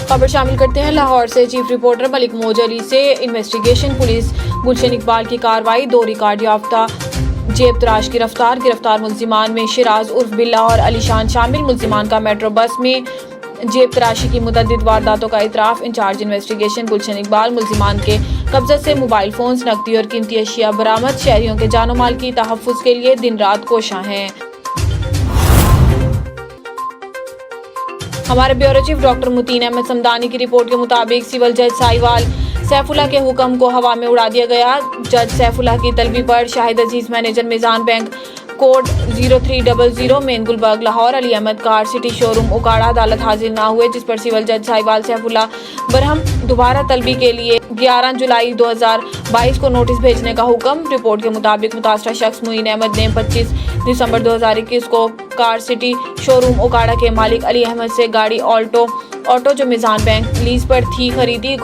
खबर शामिल करते हैं लाहौर से। चीफ रिपोर्टर मलिक मौज अली से इन्वेस्टिगेशन पुलिस गुलशन इकबाल की कार्रवाई। 2 रिकॉर्ड याफ्ता जेब तराश गिरफ्तार मुल्जिमान में शिराज उर्फ बिल्ला और अलीशान शामिल। मुल्जिमान का मेट्रो बस में जेब तराशी की मुतअद्दिद वारदातों का इतराफ। इंचार्ज इन्वेस्टिगेशन गुलशन इकबाल। मुल्जिमान के कब्जा से मोबाइल फोन्स, नकदी और कीमती अशिया बरामद। शहरियों के जानो माल की तहफ़्फ़ुज़ के लिए दिन रात कोशां हैं। हमारे bureau chief doctor Muteen Ahmad Samdani की रिपोर्ट के मुताबिक सिविल जज साहिवाल सैफुल्लाह के हुक्म को हवा में उड़ा दिया गया। जज सैफुल्लाह की तलबी पर Shahid Aziz manager Meezan bank code 0300 main Gulberg Lahore Ali Ahmad car city showroom Okara अदालत हाजिर न हुए, जिस पर सिविल जज साहिवाल सैफुल्लाह बरहम दोबारा तलबी के लिए 11 जुलाई 2022 को नोटिस भेजने का हुक्म। रिपोर्ट के मुताबिक मुतासरा शख्स मुईन अहमद ने 25 दिसंबर 2021 को कार सिटी शोरूम उकाड़ा के मालिक अली अहमद से गाड़ी ऑटो जो मीज़ान बैंक लीज पर थी खरीदी।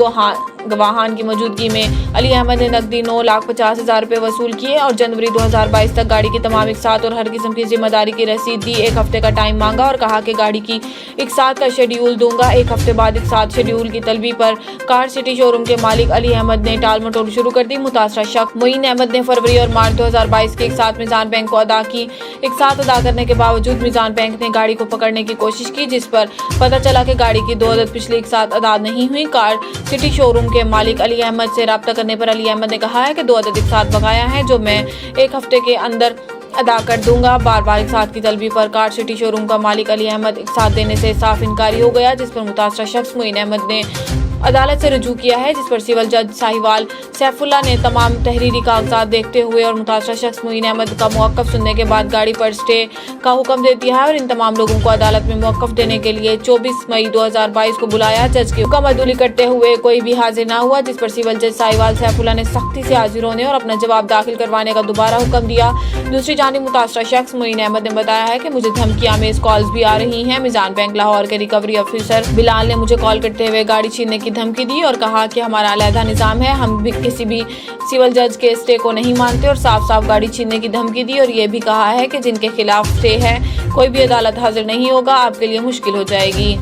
गवाहान की मौजूदगी में अली अहमद ने नकदी 9,50,000 रुपये वसूल किए और जनवरी 2022 तक गाड़ी की तमाम इकसात और हर किस्म की जिम्मेदारी की रसीद दी। 1 हफ्ते का टाइम मांगा और कहा कि गाड़ी की इकसात का शेड्यूल दूंगा। 1 हफ्ते बाद इकसात शेड्यूल की तलबी पर कार सिटी शोरूम के मालिक अली अहमद ने टाल मटोल शुरू कर दी। मुतासरा शख्स मुईन अहमद ने फरवरी और मार्च 2022 के इकसात मीज़ान बैंक को अदा की। इकसात अदा करने के बावजूद मीज़ान बैंक ने गाड़ी को पकड़ने की कोशिश की, जिस पर पता चला कि गाड़ी की 2 अदद पिछली इकसात अदा नहीं हुई। कार सिटी शोरूम के मालिक अली अहमद से राब्ता करने पर अली अहमद ने कहा है कि 2 अदद इकसात बकाया हैं जो मैं 1 हफ्ते के अंदर अदा कर दूंगा। बार इकसात की तलबी पर कार सिटी शोरूम का मालिक अली अहमद इकसात देने से साफ इनकारी हो गया, जिस पर मुतासरा शख्स मुईन अहमद ने अदालत से रुजू किया है, जिस पर सिविल जज साहिवाल सैफुल्लाह ने तमाम तहरीरी कागजात देखते हुए और मुतासरा शख्स मुईन अहमद का मौक़िफ़ सुनने के बाद गाड़ी पर स्टे का हुक्म दे दिया है और इन तमाम लोगों को अदालत में मौक़िफ़ देने के लिए 24 मई 2022 को बुलाया। जज की हुक्म अदुली करते हुए कोई भी हाजिर न हुआ, जिस पर सिविल जज साहिवाल सैफुल्लाह ने सख्ती से हाजिर होने और अपना जवाब दाखिल करवाने का दोबारा हुक्म दिया। दूसरी जानिब मुतासरा शख्स मुईन अहमद ने बताया है कि मुझे धमकियां में कॉल्स भी आ रही हैं। मीज़ान बैंक लाहौर के रिकवरी ऑफिसर बिलाल ने मुझे कॉल करते हुए गाड़ी छीनने की धमकी दी और कहा कि हमारा अलहदा निज़ाम है, हम भी किसी भी सिविल जज के स्टे को नहीं मानते और साफ गाड़ी छीनने की धमकी दी और ये भी कहा है कि जिनके खिलाफ स्टे है कोई भी अदालत हाजिर नहीं होगा, आपके लिए मुश्किल हो जाएगी।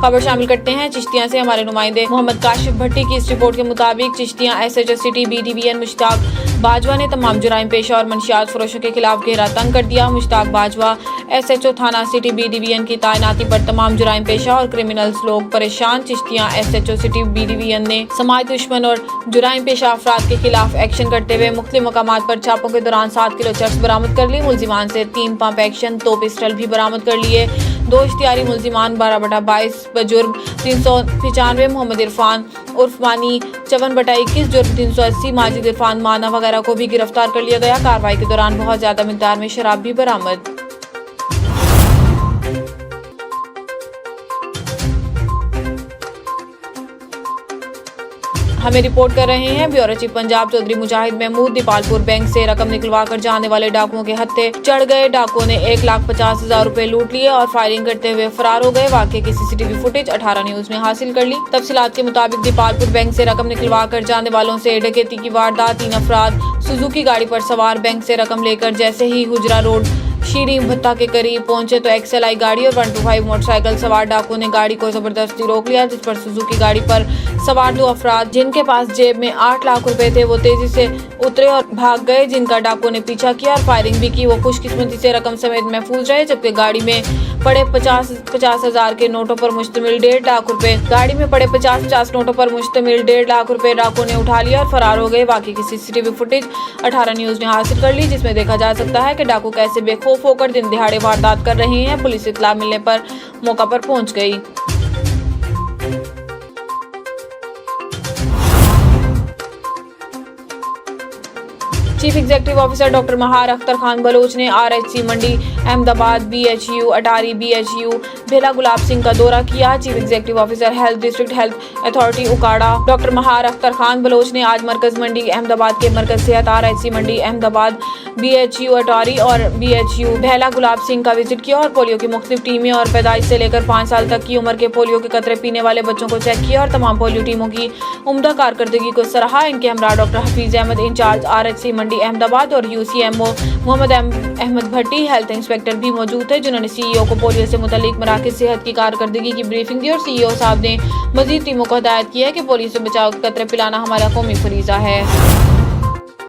खबर शामिल करते हैं चिश्तियां से। हमारे नुमाइंदे मोहम्मद काशिफ भट्टी की इस रिपोर्ट के मुताबिक Chishtiyan SHO city BDVN Mushtaq Bajwa ने तमाम जुराइम पेशा और मंशियात फरोशों के खिलाफ घेरा तंग कर दिया। मुश्ताक बाजवा SHO थाना सिटी BDVN की तैनाती पर तमाम जुराइम पेशा और क्रिमिनल्स लोग परेशान। चिश्तियां SHO सिटी BDVN ने समाज दुश्मन और जुराइम पेशा अफराद के खिलाफ एक्शन करते हुए मुख्तलिफ मकामात पर छापों के दौरान 7 किलो चरस बरामद कर ली। मुल्जिमान से 3 पंप एक्शन 2 पिस्टल भी बरामद कर लिए। 2 इश्तियारी मुल्जिमान 12/22 बजुर्ग 395 मोहम्मद इरफान उर्फ मानी 54/21 जुर्म 380 माजिद इरफान माना वगैरह को भी गिरफ्तार कर लिया गया। कार्रवाई के दौरान बहुत ज्यादा मिकदार में शराब भी बरामद। हमें रिपोर्ट कर रहे हैं ब्यूरो चीफ पंजाब चौधरी मुजाहिद महमूद। दीपालपुर बैंक से रकम निकलवा कर जाने वाले डाकुओं के हत्थे चढ़ गए। डाकुओं ने 1,50,000 रुपए लूट लिए और फायरिंग करते हुए फरार हो गए। वाकये की CCTV फुटेज 18 न्यूज ने हासिल कर ली। तफसीलात के मुताबिक दीपालपुर बैंक से रकम निकलवा कर जाने वालों से डकैती की वारदात। 3 अफराद सुजुकी गाड़ी पर सवार बैंक से रकम लेकर जैसे ही हुजरा रोड शीरी भत्ता के करीब पहुंचे तो XLI गाड़ी और 125 मोटरसाइकिल सवार डाकुओं ने गाड़ी को जबरदस्ती रोक लिया, जिस पर सुजुकी गाड़ी पर सवार 2 अफराद जिनके पास जेब में 8 लाख रुपए थे वो तेजी से उतरे और भाग गए, जिनका डाकुओं ने पीछा किया और फायरिंग भी की। वो खुशकिस्मती से रकम समेत महफूज रहे, जबकि गाड़ी में पड़े 50,000 के नोटों पर मुश्तमिल 1.5 लाख रुपए नोटों पर मुश्तमिल 1.5 लाख रुपए डाकुओं ने उठा लिया और फरार हो गए। बाकी की CCTV फुटेज 18 न्यूज ने हासिल कर ली, जिसमें देखा जा सकता है कि डाकू कैसे बेखौफ होकर दिन दिहाड़े वारदात कर रहे हैं। पुलिस इत्तला मिलने पर मौका पर पहुंच गई। Chief executive officer doctor Mahar Akhtar Khan Baloch ने RHC Mandi Ahmedabad, BHU Atari, BHU Bhela Gulab Singh का दौरा किया। Chief executive officer health district health authority Okara doctor Mahar Akhtar Khan Baloch ने आज मरकज मंडी अहमदाबाद के मरकज सेहत RHC मंडी अहमदाबाद BHU अटौरी और BHU भैला गुलाब सिंह का विजिट किया और पोलियो की मुख्तलिफ टीमें और पैदाइश से लेकर 5 साल तक की उम्र के पोलियो के कतरे पीने वाले बच्चों को चेक किया और तमाम पोलियो टीमों की उम्दा कारकर्दगी को सराहा। इनके हमरा doctor Hafeez Ahmed incharge RHC Mandi Ahmedabad और UCMO Mohammad Ahmed Bhatti health inspector भी मौजूद थे, जिन्होंने CEO को पोलियो से मुतालिक मराकज़ सेहत की कारकर्दगी की ब्रीफिंग दी और CEO साहब ने मजीद टीमों को हिदायत की है कि पोलियो से बचाव के कतरे पिलाना हमारा कौमी फरीज़ा है।